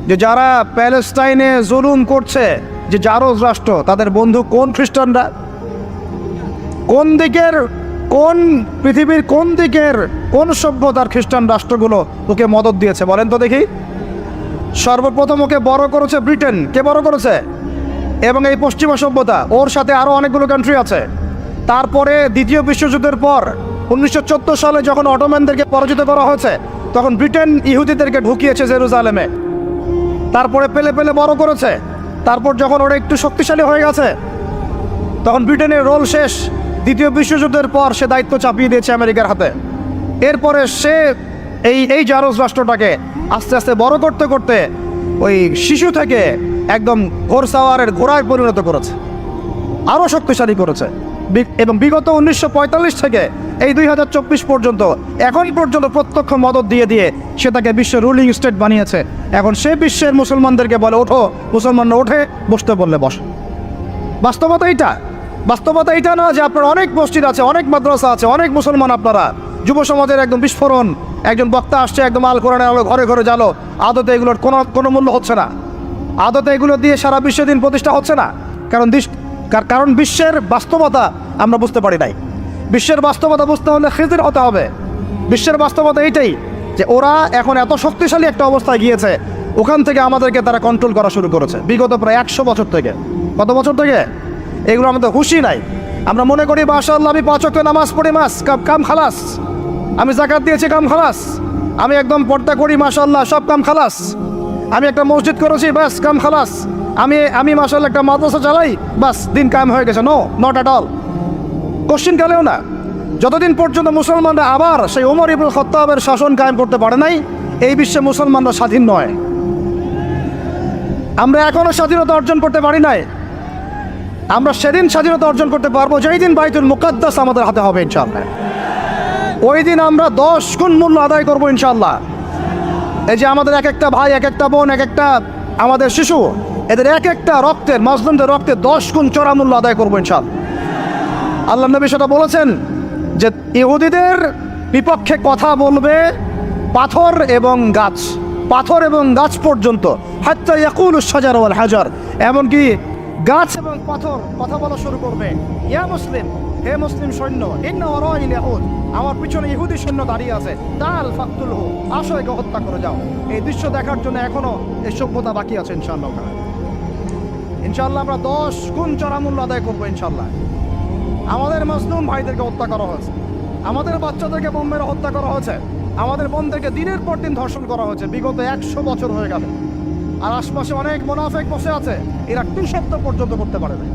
যে যারা প্যালেস্টাইনে জুলুম করছে, যে জারজ রাষ্ট্র, তাদের বন্ধু কোন খ্রিস্টানরা? কোন পৃথিবীর কোন সভ্যতার খ্রিস্টান রাষ্ট্রগুলো ওকে মদদ দিয়েছে বলেন তো দেখি? সর্বপ্রথম ওকে বড় করেছে ব্রিটেন। কে বড় করেছে? এবং এই পশ্চিমা সভ্যতা, ওর সাথে আরও অনেকগুলো কান্ট্রি আছে। তারপরে দ্বিতীয় বিশ্বযুদ্ধের পর 1914 সালে যখন অটোম্যানদেরকে পরাজিত করা হয়েছে, তখন ব্রিটেন ইহুদিদেরকে ঢুকিয়েছে জেরুজালেমে। তারপরে পেলে বড় করেছে। তারপর যখন ওরা একটু শক্তিশালী হয়ে গেছে, তখন ব্রিটেনের রোল শেষ। দ্বিতীয় বিশ্বযুদ্ধের পর সে দায়িত্ব চাপিয়ে দিয়েছে আমেরিকার হাতে। এরপরে সে এই জারজ রাষ্ট্রটাকে আস্তে আস্তে বড় করতে করতে ওই শিশু থেকে একদম ঘোড়সাওয়ারের ঘোড়ায় পরিণত করেছে, আরও শক্তিশালী করেছে। এবং বিগত 1945 থেকে এই 2024 পর্যন্ত, এখন পর্যন্ত প্রত্যক্ষ মদত দিয়ে সে তাকে বিশ্বের রুলিং স্টেট বানিয়েছে। এখন সে বিশ্বের মুসলমানদেরকে বলে, ওঠো, মুসলমানরা ওঠে, বসতে বললে বসে। বাস্তবতা এটা না যে আপনার অনেক মসজিদ আছে, অনেক মাদ্রাসা আছে, অনেক মুসলমান, আপনারা যুব সমাজের একদম বিস্ফোরণ, একজন বক্তা আসছে, একদম আল কোরআনের আলো ঘরে ঘরে জ্বালো, আদতে এগুলোর কোনো মূল্য হচ্ছে না। আদতে এগুলো দিয়ে সারা বিশ্বে দিন প্রতিষ্ঠা হচ্ছে না। কারণ বিশ্বের বাস্তবতা আমরা বুঝতে পারি নাই। বিশ্বের বাস্তবতা বুঝতে হলে খিজির হতে হবে। বিশ্বের বাস্তবতা এইটাই যে ওরা এখন এত শক্তিশালী একটা অবস্থায় গিয়েছে, ওখান থেকে আমাদেরকে তারা কন্ট্রোল করা শুরু করেছে বিগত প্রায় 100 বছর থেকে। কত বছর থেকে? এগুলো আমাদের হুঁশই নাই। আমরা মনে করি মাশাআল্লাহ, আমি 5 ওয়াক্ত নামাজ পড়ি, কাম খালাস, আমি যাকাত দিয়েছি, কাম খালাস, আমি একদম পর্দা করি, মাশাআল্লাহ, সব কাম খালাস, আমি একটা মসজিদ করেছি, ব্যাস কাম খালাস, আমি মাশাআল্লাহ একটা মাদ্রাসা চালাই, বাস দিন কায়েম হয়ে গেছে। No, not at all. Question কালেও না। যতদিন পর্যন্ত মুসলমানরা আবার সেই ওমর ইবনে খাত্তাবের শাসন কায়েম করতে পারে নাই, এই বিশ্বে মুসলমানরা স্বাধীন নয়। আমরা এখনো স্বাধীনতা অর্জন করতে পারি নাই। আমরা সেদিন স্বাধীনতা অর্জন করতে পারবো যেই দিন বাইতুল মুকাদ্দাস আমাদের হাতে হবে ইনশাআল্লাহ। ওই দিন আমরা 10 গুণ মূল্য আদায় করবো ইনশাআল্লাহ। এই যে আমাদের এক একটা ভাই, এক একটা বোন, এক একটা আমাদের শিশু, এদের এক একটা রক্তের, মুসলিমদের রক্তে 10 গুণ চড়া মূল্য আদায় করবো ইনশাআল্লাহ। আল্লাহ নবী সেটা বলেছেন যে ইহুদিদের বিপক্ষে কথা বলবে পাথর এবং গাছ, পাথর এবং গাছ পর্যন্ত, হাত্তা ইয়াকুলুশ শাজার ওয়াল হাজার, এমনকি গাছ এবং পাথর কথা বলা শুরু করবে। ইয়া মুসলিম, হে মুসলিম সৈন্য, ইন্না ওয়ারাইল ইয়াহুদ, আমার পিছনে ইহুদি সৈন্য দাঁড়িয়ে আছে, তাল ফাকতুলহু, আসো একে হত্যা করে যাও। এই দৃশ্য দেখার জন্য এখনো এই সভ্যতা বাকি আছে ইনশাআল্লাহ। ইনশাআল্লাহ আমরা 10 গুণ চড়া মূল্য আদায় করবো ইনশাআল্লাহ। আমাদের মুসলিম ভাইদেরকে হত্যা করা হয়েছে, আমাদের বাচ্চাদেরকে বোম মেরে হত্যা করা হয়েছে, আমাদের বোনদেরকে দিনের পর দিন ধর্ষণ করা হয়েছে, বিগত 100 বছর হয়ে গেল। আর আশপাশে অনেক মুনাফিক বসে আছে, এরা 2 সপ্তাহ পর্যন্ত করতে পারে না।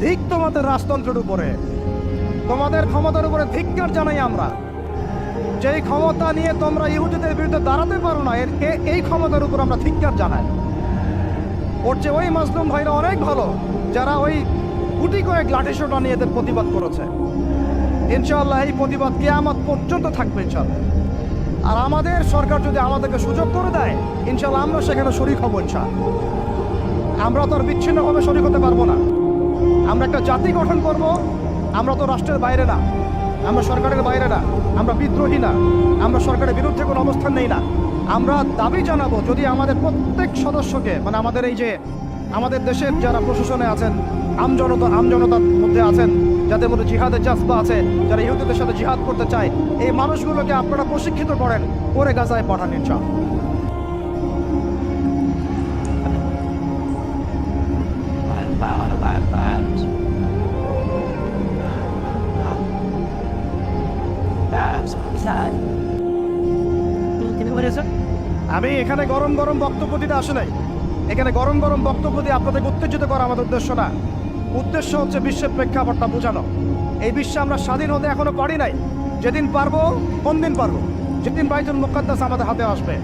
ঠিক তোমাদের রাজতন্ত্রের উপরে, তোমাদের ক্ষমতার উপরে ধিক্কার জানাই আমরা। যেই ক্ষমতা নিয়ে তোমরা ইহুদিদের বিরুদ্ধে দাঁড়াতে পারো না, এই ক্ষমতার উপর আমরা ধিক্কার জানাই। ওর যে ওই মুসলিম ভাইরা অনেক ভালো, যারা ওই গুটি কয়েক লাঠিসোঁটা নিয়ে এদের প্রতিবাদ করেছে। ইনশাআল্লাহ এই প্রতিবাদ কিয়ামত পর্যন্ত থাকবে ইনশাআল্লাহ। আর আমাদের সরকার যদি আমাদেরকে সুযোগ করে দেয়, ইনশাআল্লাহ আমরা সেখানে শরীক হব ইনশাআল্লাহ। আমরা তো আর বিচ্ছিন্নভাবে শরীক হতে পারবো না। আমরা একটা জাতি গঠন করব। আমরা তো রাষ্ট্রের বাইরে না, আমরা সরকারের বাইরে না, আমরা বিদ্রোহী না, আমরা সরকারের বিরুদ্ধে কোনো অবস্থান নেই না। আমরা দাবি জানাবো যদি আমাদের প্রত্যেক সদস্যকে, মানে আমাদের এই যে আমাদের দেশের যারা প্রশাসনে আছেন, আমজনতার মধ্যে আছেন, যাদের মধ্যে জিহাদের জাজবা আছে, যারা ইহুদিদের সাথে জিহাদ করতে চায়, এই মানুষগুলোকে আপনারা প্রশিক্ষিত করেন, করে গাজায় পাঠান ইনশাআল্লাহ। আমি এখানে গরম গরম বক্তব্য দিতে আসে নাই। এখানে গরম গরম বক্তব্য দিয়ে আপনাদেরকে উত্তেজিত করা আমাদের উদ্দেশ্য না। উদ্দেশ্য হচ্ছে বিশ্বের প্রেক্ষাপটটা বোঝানো। এই বিশ্বে আমরা স্বাধীন হতে এখনো পারি নাই। যেদিন পারবো, কোন দিন পারবো, যেদিন বাইতুল মুকাদ্দাস আমাদের হাতে আসবে,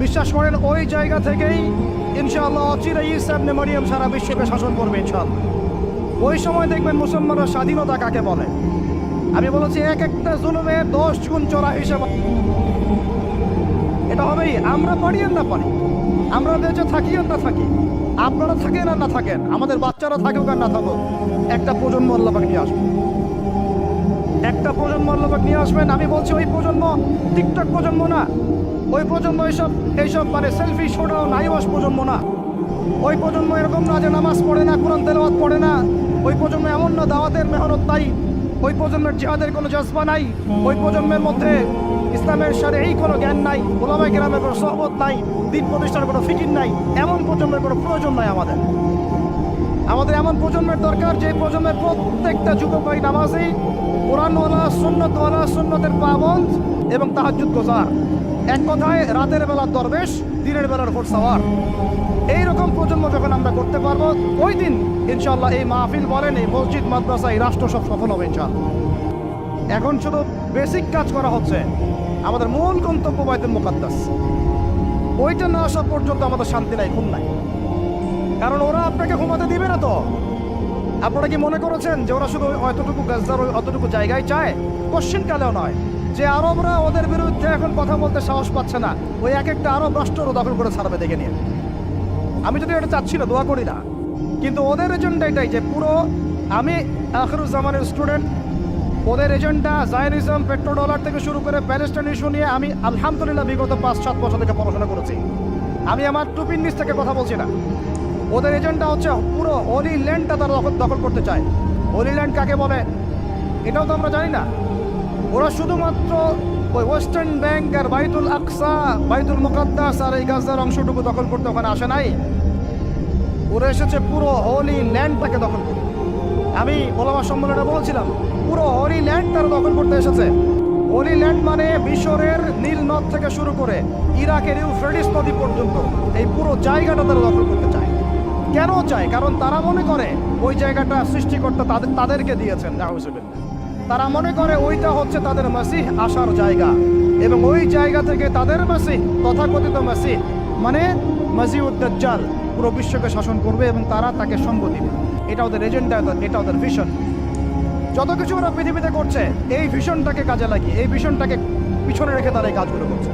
বিশ্বাস করেন ওই জায়গা থেকেই ইনশাআল্লাহ অচিরে ঈসা ইবনে মারইয়াম সারা বিশ্বকে শাসন করবে ইনশাআল্লাহ। ওই সময় দেখবেন মুসলমানরা স্বাধীনতা কাকে বলে। আমি বলেছি এক একটা জুলুমে 10 গুণ চড়া হিসেবে এটা হবেই। আমরা পারি আর না পারি, আমরা দেশে থাকি আর না থাকি, আপনারা থাকেন আর না থাকেন, আমাদের বাচ্চারা থাকুক আর না থাকুক, একটা প্রজন্ম আল্লাহ পাক নিয়ে আসবে, একটা প্রজন্ম আল্লাহ পাক নিয়ে আসবেন। আমি বলছি ওই প্রজন্ম টিকটক প্রজন্ম না, ওই প্রজন্ম এইসব মানে সেলফি শোডাউন আইওয়াস প্রজন্ম না। ওই প্রজন্ম এরকম না যে নামাজ পড়ে না, কোরআন তেলাওয়াত পড়ে না। ওই প্রজন্ম এমন না দাওয়াতের মেহনত নাই, ওই প্রজন্মের জিহাদের কোনো জজবা নাই, ওই প্রজন্মের মধ্যে ইসলামের সাথে এই কোনো জ্ঞান নাই, ওলামায়ে কেরামের কোনো সহবত নাই, দিন প্রতিষ্ঠার কোনো ফিকির নাই। এমন প্রজন্মের কোনো প্রয়োজন নাই আমাদের। আমাদের এমন প্রজন্মের দরকার যে প্রজন্মের প্রত্যেকটা যুবক ভাই নামাজি, কোরআনওয়ালা, সুন্নতওয়ালা, সুন্নতের পাবন্দ এবং তাহাজ্জুদ গোজার। এক কথায় রাতের বেলার দরবেশ, দিনের বেলার ঘোড়সাওয়ার। এইরকম প্রজন্ম যখন আমরা করতে পারবো, ওই দিন ইনশাআল্লাহ এই মাহফিল বলেন, এই মসজিদ, মাদ্রাসা, এই রাষ্ট্র সব সফল হবে ইনশাআল্লাহ। এখন শুধু বেসিক কাজ করা হচ্ছে, আমাদের মূল গন্তব্য বাইতুল মুকাদ্দাস। ওইটা না আসা পর্যন্ত আমাদের শান্তি নাই, ঘুম নাই। কারণ ওরা আপনাকে ঘুমাতে দিবে না তো। আপনারা কি মনে করেছেন যে ওরা শুধু অতটুকু গাজার অতটুকু জায়গায় চায়? কোশ্চিন কালেও নয় যে আরবরা ওদের বিরুদ্ধে এখন কথা বলতে সাহস পাচ্ছে না, ওই এক একটা আরব রাষ্ট্রও দখল করে ছাড়বে দেখে নিয়ে। আমি যদি এটা চাচ্ছি না, দোয়া করি না, কিন্তু ওদের এজেন্ডা এটাই যে পুরো, আমি আখিরুজ্জামানের স্টুডেন্ট, ওদের এজেন্ডা জায়নিজম, পেট্রোডলার থেকে শুরু করে প্যালেস্টাইন ইস্যু নিয়ে আমি আলহামদুলিল্লাহ বিগত 5-7 বছর থেকে পড়াশোনা করেছি। আমি আমার টুপির নিচ থেকে কথা বলছি না। ওদের এজেন্ডা হচ্ছে পুরো হোলি ল্যান্ডটা তারা দখল করতে চায়। হোলি ল্যান্ড কাকে বলে এটাও তো আমরা জানি না। ওরা শুধুমাত্র ওই ওয়েস্টার্ন ব্যাংক আর বাইতুল আকসা, বাইতুল মুকাদ্দাস আর এই গাজার অংশটুকু দখল করতে ওখানে আসে নাই। ওরা এসেছে পুরো হোলি ল্যান্ডটাকে দখল করতে। আমি ওলামা সম্মেলনে বলেছিলাম, পুরো হোলি ল্যান্ড তারা দখল করতে এসেছে। হোলি ল্যান্ড মানে মিশরের নীল নদ থেকে শুরু করে ইরাকের ইউফ্রেটিস নদী পর্যন্ত এই পুরো জায়গাটা তারা দখল করতে চায়। কেন চায়? কারণ তারা মনে করে ওই জায়গাটা সৃষ্টিকর্তা তাদেরকে দিয়েছেন। তারা মনে করে ওইটা হচ্ছে তাদের মাসিহ আসার জায়গা, এবং ওই জায়গা থেকে তাদের মাসিহ, তথাকথিত মাসিহ মানে মাসিহুদ দাজ্জাল পুরো বিশ্বকে শাসন করবে এবং তারা তাকে সঙ্গ দিবে। এটা ওদের এজেন্ডা, এটা ওদের ভিশন। যত কিছু ওরা পৃথিবীতে করছে এই ভিশনটাকে কাজে লাগিয়ে, এই ভিশনটাকে পিছনে রেখে তারা এই কাজগুলো করছে।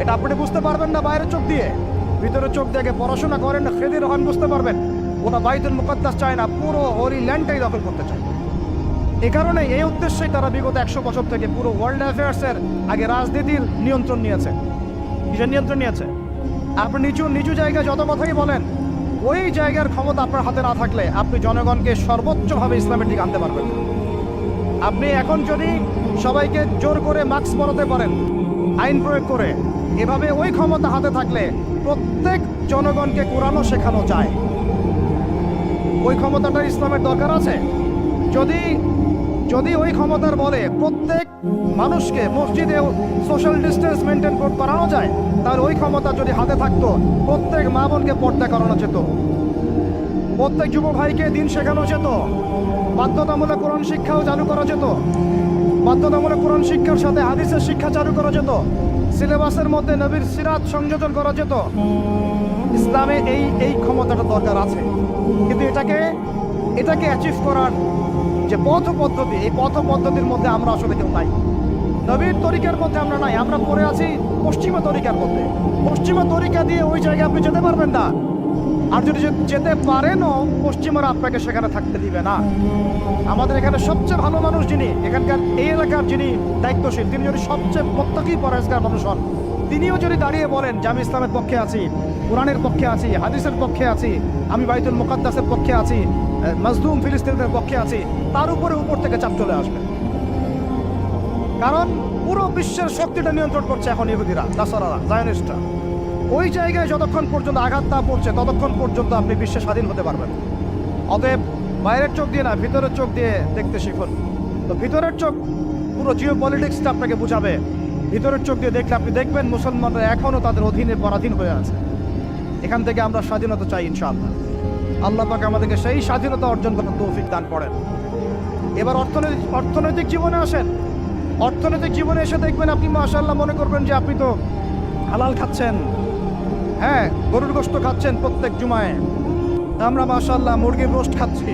এটা আপনি বুঝতে পারবেন না বাইরের চোখ দিয়ে, ভিতরের চোখ দিয়ে পড়াশোনা করেন না, খেদির হন, বুঝতে পারবেন। ওরা বাইতুল মুকাদ্দাস চায় না, পুরো হোলি ল্যান্ডটাই দখল করতে চায়। এ কারণে এই উদ্দেশ্যেই তারা বিগত 100 বছর থেকে পুরো ওয়ার্ল্ড অ্যাফেয়ার্সের আগে রাজনীতির নিয়ন্ত্রণ নিয়েছে। কিসের নিয়ন্ত্রণ নিয়েছে? আপনি নিচু জায়গায় যত কথাই বলেন, ওই জায়গার ক্ষমতা আপনার হাতে না থাকলে আপনি জনগণকে সর্বোচ্চভাবে ইসলামের দিকে আনতে পারবেন না। আপনি এখন যদি সবাইকে জোর করে মাস্ক পরাতে পারেন আইন প্রয়োগ করে, এভাবে ওই ক্ষমতা হাতে থাকলে প্রত্যেক জনগণকে কোরআনও শেখানো যায়। ওই ক্ষমতাটা ইসলামের দরকার আছে। যদি ওই ক্ষমতার বলে প্রত্যেক মানুষকে মসজিদে সোশ্যাল ডিস্টেন্স মেনটেন করানো যায়, তাহলে ওই ক্ষমতা যদি হাতে থাকতো প্রত্যেক মা বোনকে পর্দা করানো যেত, প্রত্যেক যুব ভাইকে দিন শেখানো যেত, বাধ্যতামূলক কোরআন শিক্ষাও চালু করা যেত, বাধ্যতামূলক কোরআন শিক্ষার সাথে হাদিসের শিক্ষা চালু করা যেত, সিলেবাসের মধ্যে নবীর সিরাত সংযোজন করা যেত। ইসলামে এই ক্ষমতাটা দরকার আছে, কিন্তু এটাকে অ্যাচিভ করার যে পথ পদ্ধতি, এই পথ পদ্ধতির মধ্যে আমরা আসলে কেউ নাই। নবীর তরিকার মধ্যে আমরা নাই, আমরা পড়ে আছি পশ্চিমা তরিকার মধ্যে। পশ্চিমা তরিকা দিয়ে ওই জায়গায় আপনি যেতে পারবেন না, আর যদি যেতে পারেনও পশ্চিমারা আপনাকে সেখানে থাকতে দিবে না। আমাদের এখানে সবচেয়ে ভালো মানুষ যিনি, এখানকার এই এলাকার যিনি দায়িত্বশীল, তিনি যদি সবচেয়ে প্রত্যেকী পরেজগার মানুষ হন, তিনিও যদি দাঁড়িয়ে বলেন যে আমি ইসলামের পক্ষে আছি, কোরআনের পক্ষে আছি, হাদিসের পক্ষে আছি, আমি বাইতুল মুকাদ্দাসের পক্ষে আছি, মাজলুম ফিলিস্তিনিদের পক্ষে আছি, তার উপর থেকে চাপ চলে আসবে। কারণ পুরো বিশ্বের শক্তিটা নিয়ন্ত্রণ করছে এখন ইহুদিরা, নাসারারা, জায়নিস্টরা। ওই জায়গায় যতক্ষণ পর্যন্ত আঘাত না পড়ছে ততক্ষণ পর্যন্ত আপনি বিশ্বে স্বাধীন হতে পারবেন। অতএব বাইরের চোখ দিয়ে না, ভিতরের চোখ দিয়ে দেখতে শিখুন। তো ভিতরের চোখ পুরো জিও পলিটিক্সটা আপনাকে বুঝাবে। ভিতরের চোখ দিয়ে দেখলে আপনি দেখবেন মুসলমানরা এখনও তাদের অধীনে পরাধীন হয়ে আছে। এখান থেকে আমরা স্বাধীনতা চাই ইনশাআল্লাহ। আল্লাহ পাক আমাদেরকে সেই স্বাধীনতা অর্জন করার তৌফিক দান করেন। এবার অর্থনৈতিক জীবনে আসেন। অর্থনৈতিক জীবনে এসে দেখবেন আপনি মাশাআল্লাহ মনে করবেন যে আপনি তো হালাল খাচ্ছেন, হ্যাঁ গরুর গোশত খাচ্ছেন প্রত্যেক জুমায়, আমরা মাশাআল্লাহ মুরগির রোস্ট খাচ্ছি।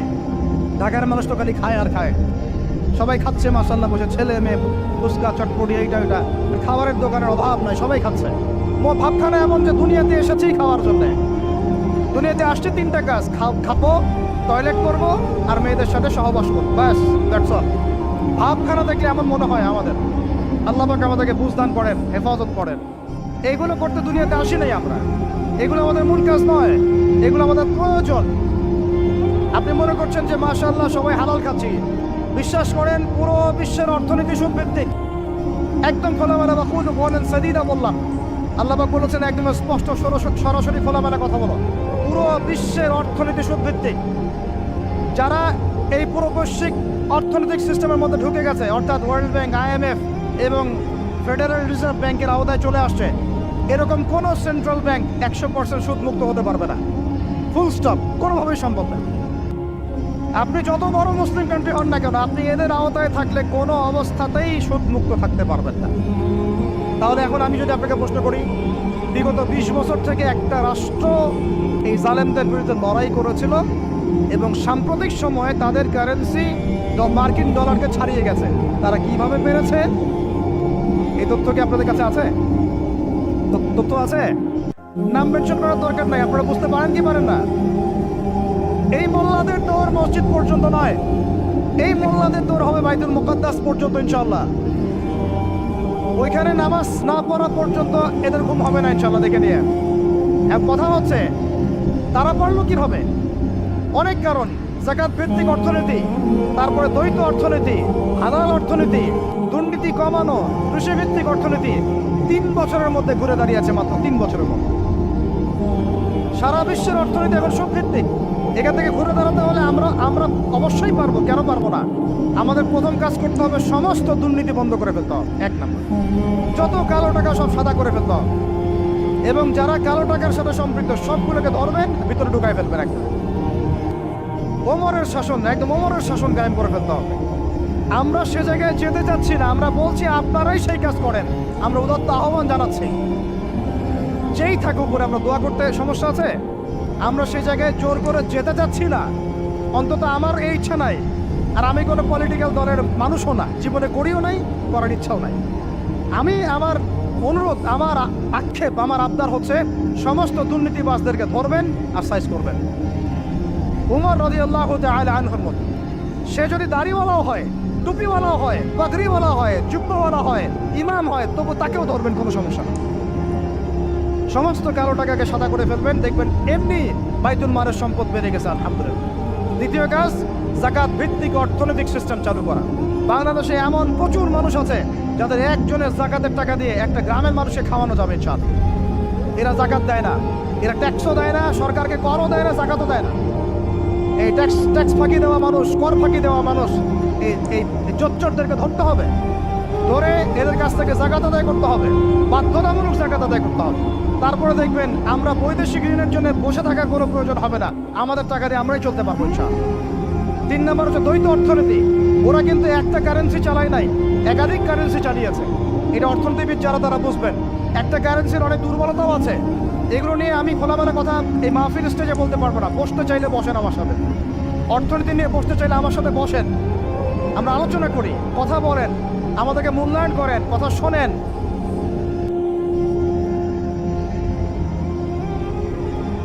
ঢাকার মানুষ তো খালি খায় আর খায়, সবাই খাচ্ছে মাশাআল্লাহ বসে, ছেলে মেয়ে, ফুচকা চটপটি এইটা ওইটা, খাবারের দোকানের অভাব নাই, সবাই খাচ্ছে। ভাবখানা এমন যে দুনিয়াতে এসেছেই খাওয়ার জন্যে। দুনিয়াতে আসছে 3টা কাজ, খাবো, টয়লেট করবো আর মেয়েদের সাথে সহবাস করবো, ব্যাস, দ্যাটস অল। ভাবখানা দেখলে এমন মনে হয় আমাদের। আল্লাহ পাক আমাদেরকে বুঝদান করেন, হেফাজত করেন। এইগুলো করতে দুনিয়াতে আসি নাই আমরা, এগুলো আমাদের মূল কাজ নয়, এগুলো আমাদের প্রয়োজন। আপনি মনে করছেন যে মাশাআল্লাহ সবাই হালাল খাচ্ছি, বিশ্বাস করেন পুরো বিশ্বের অর্থনীতি সুদ ভিত্তিক। একদম খোলামেলা বা কুল বলেন সাদিদা বললাম, আল্লাহ পাক বলেছেন একদম স্পষ্ট সরাসরি খোলামেলা কথা বলো, পুরো বিশ্বের অর্থনীতি সুদ ভিত্তিক। যারা এই পুরো বৈশ্বিক অর্থনৈতিক সিস্টেমের মধ্যে ঢুকে গেছে, অর্থাৎ ওয়ার্ল্ড ব্যাংক, IMF এবং ফেডারেল রিজার্ভ ব্যাংকের আওতায় চলে আসছে, এরকম কোনো সেন্ট্রাল ব্যাংক 100% সুদ মুক্ত হতে পারবে না। ফুল স্টপ, কোনোভাবেই সম্ভব না। আপনি যত বড় মুসলিম কান্ট্রি হন না কেন, আপনি এদের আওতায় থাকলে কোনো অবস্থাতেই সুদ মুক্ত থাকতে পারবেন না। তাহলে এখন আমি যদি আপনাকে প্রশ্ন করি, বিগত 20 বছর থেকে একটা রাষ্ট্র এই জালেমদের বিরুদ্ধে লড়াই করেছিল এবং সাম্প্রতিক সময়ে তাদের কারেন্সি মার্কিন ডলারকে ছাড়িয়ে গেছে, তারা কিভাবে পেরেছে? এই তথ্য কি আপনাদের কাছে আছে? তথ্য আছে? নাম মেনশন করার দরকার নাই, আপনারা বুঝতে পারেন কি পারেন না? এই মোল্লাদের দৌড় মসজিদ পর্যন্ত নয়, এই মোল্লাদের দৌড় হবে বাইতুল মুকাদ্দাস পর্যন্ত ইনশাআল্লাহ। ওইখানে নামাজ না পড়া পর্যন্ত এদের ঘুম হবে না ইনশাআল্লাহ। দেখে নিয়ে এক কথা হচ্ছে, তারা পড়লো কি হবে? অনেক কারণ, যাকাত ভিত্তিক অর্থনীতি, তারপরে দ্বৈত অর্থনীতি, হালাল অর্থনীতি, দুর্নীতি কমানো, কৃষিভিত্তিক অর্থনীতি। 3 বছরের মধ্যে ঘুরে দাঁড়িয়েছে, মাত্র 3 বছরের মধ্যে। সারা বিশ্বের অর্থনীতি এখন সুদ ভিত্তিক। এখান থেকে ঘুরে দাঁড়াতে হলে আমরা অবশ্যই পারবো, কেন পারবো না? আমাদের প্রথম কাজ করতে হবে সমস্ত দুর্নীতি বন্ধ করে ফেলতে হবে, 1 নম্বর। যত কালো টাকা সব সাদা করে ফেলতে হবে, এবং যারা কালো টাকার সাথে সম্পৃক্ত সবগুলোকে ধরবেন, ভিতরে ঢুকাই ফেলবেন একদম। ওমরের শাসন, একদম ওমরের শাসন কায়েম করে ফেলতে হবে। আমরা সে জায়গায় যেতে চাচ্ছি না, আমরা বলছি আপনারাই সেই কাজ করেন। আমরা উদাত্ত আহ্বান জানাচ্ছি, যেই থাকুক করে আমরা দোয়া করতে সমস্যা আছে? আমরা সেই জায়গায় জোর করে যেতে চাচ্ছি না, অন্তত আমার এই ইচ্ছা নাই। আর আমি কোনো পলিটিক্যাল দলের মানুষও না, জীবনে করিও নাই, করার ইচ্ছাও নাই। আমি আমার অনুরোধ, আমার আক্ষেপ, আমার আবদার হচ্ছে সমস্ত দুর্নীতিবাজদেরকে ধরবেন আর সাইজ করবেন। উমর রাদিয়াল্লাহু তাআলা আনহুর মতো সে যদি দাড়িওয়ালাও হয়, টুপিওয়ালাও হয়, পাগড়িওয়ালা হয়, জুব্বাওয়ালা হয়, ইমাম হয়, তবু তাকেও ধরবেন, কোনো সমস্যা নেই। সমস্ত কালো টাকাকে সাদা করে ফেলবেন, দেখবেন এমনি বাইতুল মালের সম্পদ বেড়ে গেছে আলহামদুলিল্লাহ। দ্বিতীয় কাজ, যাকাত ভিত্তিক অর্থনৈতিক সিস্টেম চালু করা। বাংলাদেশে এমন প্রচুর মানুষ আছে যাদের একজনের যাকাতের টাকা দিয়ে একটা গ্রামের মানুষকে খাওয়ানো যাবে ইনশাআল্লাহ। এরা যাকাত দেয় না, এরা ট্যাক্সও দেয় না, সরকারকে করও দেয় না, যাকাতও দেয় না। এই ট্যাক্স ফাঁকি দেওয়া মানুষ, কর ফাঁকি দেওয়া মানুষ, এই জোচ্চরদেরকে ধরতে হবে, ধরে এদের কাছ থেকে যাকাত আদায় করতে হবে, বাধ্যতামূলক যাকাত আদায় করতে হবে। তারপরে দেখবেন আমরা বৈদেশিক ঋণের জন্য বসে থাকার কোনো প্রয়োজন হবে না, আমাদের টাকা দিয়ে আমরাই চলতে পারবো ইনশাআল্লাহ। 3 নম্বর হচ্ছে দ্বৈত অর্থনীতি। ওরা কিন্তু একটা কারেন্সি চালায় নাই, একাধিক কারেন্সি চালিয়েছে। এটা অর্থনীতিবিদ যারা তারা বুঝবেন। একটা কারেন্সির অনেক দুর্বলতাও আছে, এগুলো নিয়ে আমি খোলামেলা কথা এই মাহফিল স্টেজে বলতে পারবো না। বসতে চাইলে বসেন আমার সাথে, অর্থনীতি নিয়ে বসতে চাইলে আমার সাথে বসেন, আমরা আলোচনা করি, কথা বলেন, আমাদেরকে মূল্যায়ন করেন, কথা শোনেন,